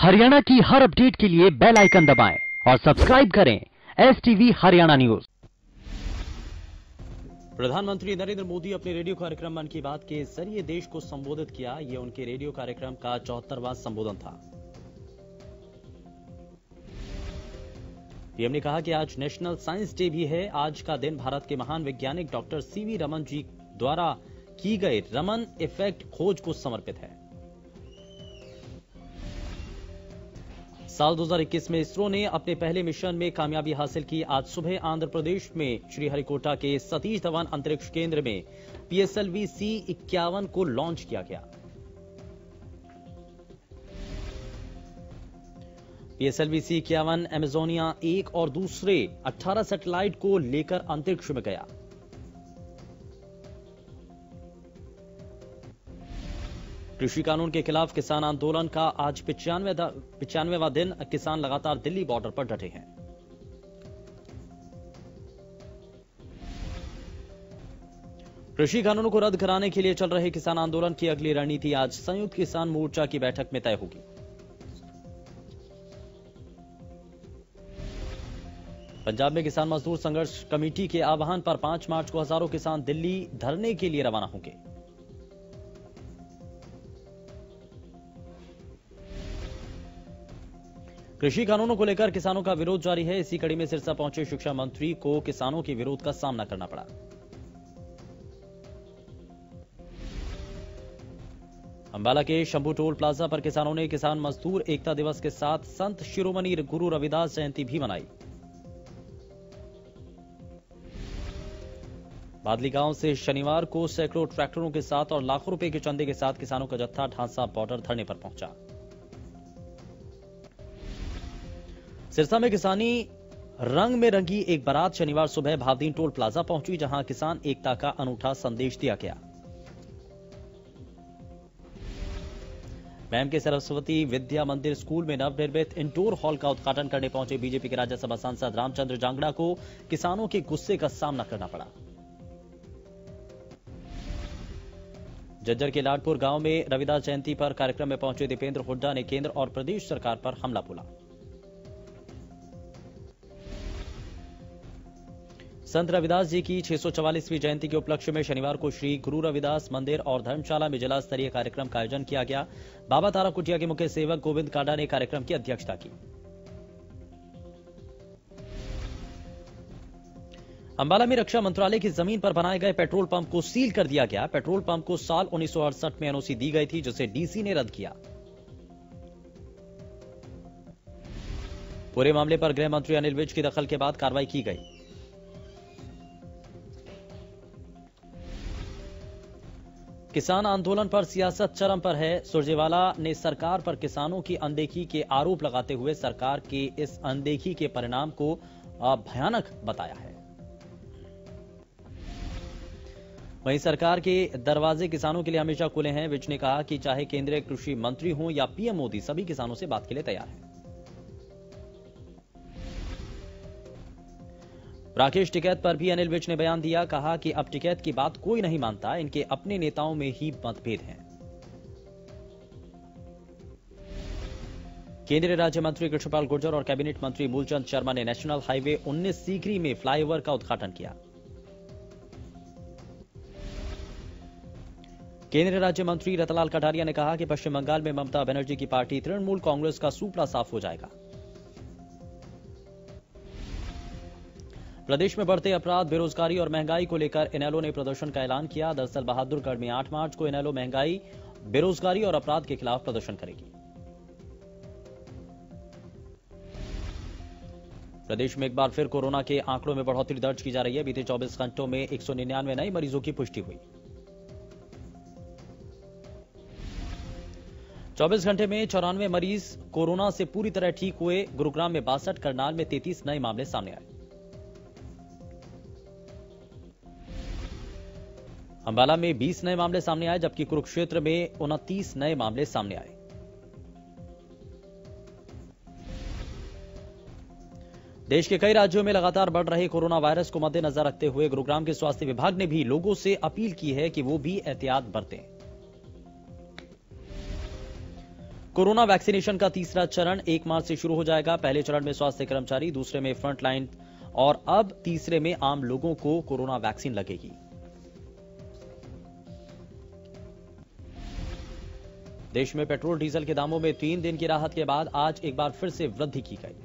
हरियाणा की हर अपडेट के लिए बेल आइकन दबाएं और सब्सक्राइब करें एसटीवी हरियाणा न्यूज। प्रधानमंत्री नरेंद्र मोदी अपने रेडियो कार्यक्रम मन की बात के जरिए देश को संबोधित किया। ये उनके रेडियो कार्यक्रम का 74वां संबोधन था। पीएम ने कहा कि आज नेशनल साइंस डे भी है। आज का दिन भारत के महान वैज्ञानिक डॉक्टर सीवी रमन जी द्वारा की गई रमन इफेक्ट खोज को समर्पित है। साल 2021 में इसरो ने अपने पहले मिशन में कामयाबी हासिल की। आज सुबह आंध्र प्रदेश में श्रीहरिकोटा के सतीश धवन अंतरिक्ष केंद्र में पीएसएलवी C-51 को लॉन्च किया गया। पीएसएलवी C-51 अमेजोनिया 1 और दूसरे 18 सैटेलाइट को लेकर अंतरिक्ष में गया। कृषि कानून के खिलाफ किसान आंदोलन का आज 95वां दिन। किसान लगातार दिल्ली बॉर्डर पर डटे हैं। कृषि कानूनों को रद्द कराने के लिए चल रहे किसान आंदोलन की अगली रणनीति आज संयुक्त किसान मोर्चा की बैठक में तय होगी। पंजाब में किसान मजदूर संघर्ष कमेटी के आह्वान पर 5 मार्च को हजारों किसान दिल्ली धरने के लिए रवाना होंगे। कृषि कानूनों को लेकर किसानों का विरोध जारी है। इसी कड़ी में सिरसा पहुंचे शिक्षा मंत्री को किसानों के विरोध का सामना करना पड़ा। अंबाला के शंभू टोल प्लाजा पर किसानों ने किसान मजदूर एकता दिवस के साथ संत शिरोमणि गुरु रविदास जयंती भी मनाई। बादली गांव से शनिवार को सैकड़ों ट्रैक्टरों के साथ और लाखों रुपए के चंदे के साथ किसानों का जत्था ढांसा बॉर्डर धरने पर पहुंचा। सिरसा में किसानी रंग में रंगी एक बारात शनिवार सुबह भावदीन टोल प्लाजा पहुंची, जहां किसान एकता का अनूठा संदेश दिया गया। मैम के सरस्वती विद्या मंदिर स्कूल में नवनिर्मित इंडोर हॉल का उद्घाटन करने पहुंचे बीजेपी के राज्यसभा सांसद रामचंद्र जांगड़ा को किसानों के गुस्से का सामना करना पड़ा। जज्जर के लाडपुर गांव में रविदास जयंती पर कार्यक्रम में पहुंचे दीपेंद्र हुड्डा ने केंद्र और प्रदेश सरकार पर हमला बोला। संत रविदास जी की 644वीं जयंती के उपलक्ष्य में शनिवार को श्री गुरु रविदास मंदिर और धर्मशाला में जिला स्तरीय कार्यक्रम का आयोजन किया गया। बाबा तारा कुटिया के मुख्य सेवक गोविंद कांडा ने कार्यक्रम की अध्यक्षता की। अंबाला में रक्षा मंत्रालय की जमीन पर बनाए गए पेट्रोल पंप को सील कर दिया गया। पेट्रोल पंप को साल 1968 में एनओसी दी गई थी, जिसे डीसी ने रद्द किया। पूरे मामले पर गृह मंत्री अनिल विज की दखल के बाद कार्रवाई की गई। किसान आंदोलन पर सियासत चरम पर है। सुरजेवाला ने सरकार पर किसानों की अनदेखी के आरोप लगाते हुए सरकार के इस अनदेखी के परिणाम को भयानक बताया है। वहीं सरकार के दरवाजे किसानों के लिए हमेशा खुले हैं। विज ने कहा कि चाहे केंद्रीय कृषि मंत्री हों या पीएम मोदी, सभी किसानों से बात के लिए तैयार हैं। राकेश टिकैत पर भी अनिल विज ने बयान दिया। कहा कि अब टिकैत की बात कोई नहीं मानता, इनके अपने नेताओं में ही मतभेद हैं। केंद्रीय राज्य मंत्री कृष्णपाल गुर्जर और कैबिनेट मंत्री मूलचंद शर्मा ने नेशनल हाईवे 19 सीकरी में फ्लाईओवर का उद्घाटन किया। केंद्रीय राज्य मंत्री रतनलाल कटारिया ने कहा कि पश्चिम बंगाल में ममता बनर्जी की पार्टी तृणमूल कांग्रेस का सूपड़ा साफ हो जाएगा। प्रदेश में बढ़ते अपराध, बेरोजगारी और महंगाई को लेकर इनेलो ने प्रदर्शन का ऐलान किया। दरअसल बहादुरगढ़ में 8 मार्च को इनेलो महंगाई, बेरोजगारी और अपराध के खिलाफ प्रदर्शन करेगी। प्रदेश में एक बार फिर कोरोना के आंकड़ों में बढ़ोतरी दर्ज की जा रही है। बीते 24 घंटों में 199 नए मरीजों की पुष्टि हुई। 24 घंटे में 94 मरीज कोरोना से पूरी तरह ठीक हुए। गुरुग्राम में 62, करनाल में 33 नए मामले सामने आए। अंबाला में 20 नए मामले सामने आए, जबकि कुरुक्षेत्र में 29 नए मामले सामने आए। देश के कई राज्यों में लगातार बढ़ रहे कोरोना वायरस को मद्देनजर रखते हुए गुरुग्राम के स्वास्थ्य विभाग ने भी लोगों से अपील की है कि वो भी एहतियात बरतें। कोरोना वैक्सीनेशन का तीसरा चरण 1 मार्च से शुरू हो जाएगा। पहले चरण में स्वास्थ्य कर्मचारी, दूसरे में फ्रंटलाइन और अब तीसरे में आम लोगों को कोरोना वैक्सीन लगेगी। देश में पेट्रोल डीजल के दामों में 3 दिन की राहत के बाद आज एक बार फिर से वृद्धि की गई।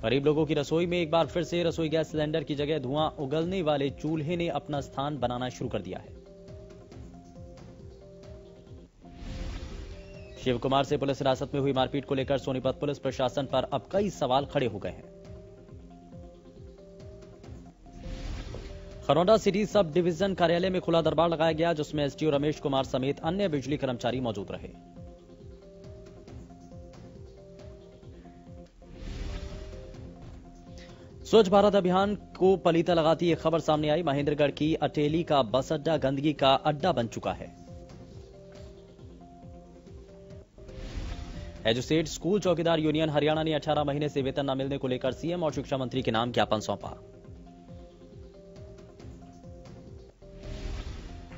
गरीब लोगों की रसोई में एक बार फिर से रसोई गैस सिलेंडर की जगह धुआं उगलने वाले चूल्हे ने अपना स्थान बनाना शुरू कर दिया है। शिव कुमार से पुलिस हिरासत में हुई मारपीट को लेकर सोनीपत पुलिस प्रशासन पर अब कई सवाल खड़े हो गए हैं। खरौंडा सिटी सब डिवीजन कार्यालय में खुला दरबार लगाया गया, जिसमें एसडीओ रमेश कुमार समेत अन्य बिजली कर्मचारी मौजूद रहे। स्वच्छ भारत अभियान को पलीता लगाती एक खबर सामने आई। महेंद्रगढ़ की अटेली का बस अड्डा गंदगी का अड्डा बन चुका है। एजुसेट स्कूल चौकीदार यूनियन हरियाणा ने 18 महीने से वेतन न मिलने को लेकर सीएम और शिक्षा मंत्री के नाम ज्ञापन सौंपा।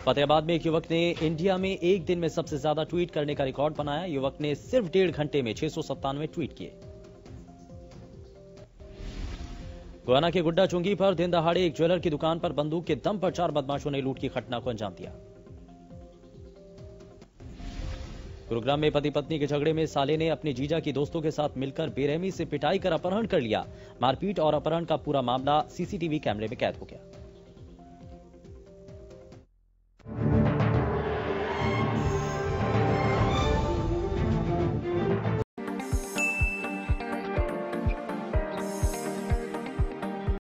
फतेहाबाद में एक युवक ने इंडिया में एक दिन में सबसे ज्यादा ट्वीट करने का रिकॉर्ड बनाया। युवक ने सिर्फ 1.5 घंटे में 697 ट्वीट किए। गोहाना के गुड्डा चुंगी पर दिन दहाड़े एक ज्वेलर की दुकान पर बंदूक के दम पर 4 बदमाशों ने लूट की घटना को अंजाम दिया। गुरुग्राम में पति पत्नी के झगड़े में साले ने अपने जीजा की दोस्तों के साथ मिलकर बेरहमी से पिटाई कर अपहरण कर लिया। मारपीट और अपहरण का पूरा मामला सीसीटीवी कैमरे में कैद हो गया।